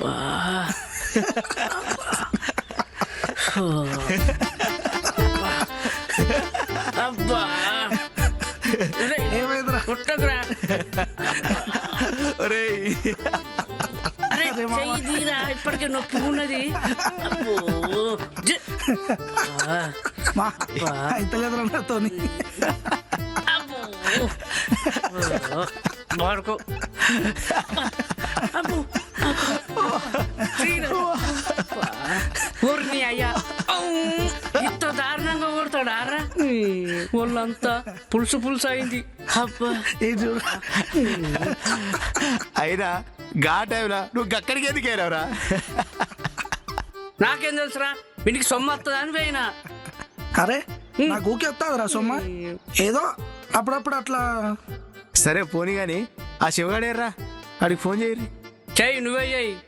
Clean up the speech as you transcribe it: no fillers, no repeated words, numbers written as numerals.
అబ్బా అబ్బా ఏమైందిరా? కొట్టకురా. ఒరేయ్ అరే చెయ్యి తీరా, ఇప్పటికే నొప్పి ఉన్నది. అబ్బో మా అయితలేదురా నాతోని. బాడుకో. ఊరిని అయ్యా ఇంత దారుణంగా కొడతాడారా? వాళ్ళంతా పులుసు పులుసు అయింది. అబ్బా ఇది చూడు. అయినా గా టైంలా నువ్వు అక్కడికి ఎందుకు వెళ్ళావురా? నాకేం తెలుసురా, వీడికి సొమ్ము వస్తుందా అని పోయినా. అరే నాకు ఊకే వస్తుందిరా సొమ్మ, ఏదో అప్పుడప్పుడు అట్లా. సరే పోనీ గాని ఆ శివగాడేర్రా, ఆడికి ఫోన్ చేయరు. చెయ్యి, నువ్వే చెయ్యి.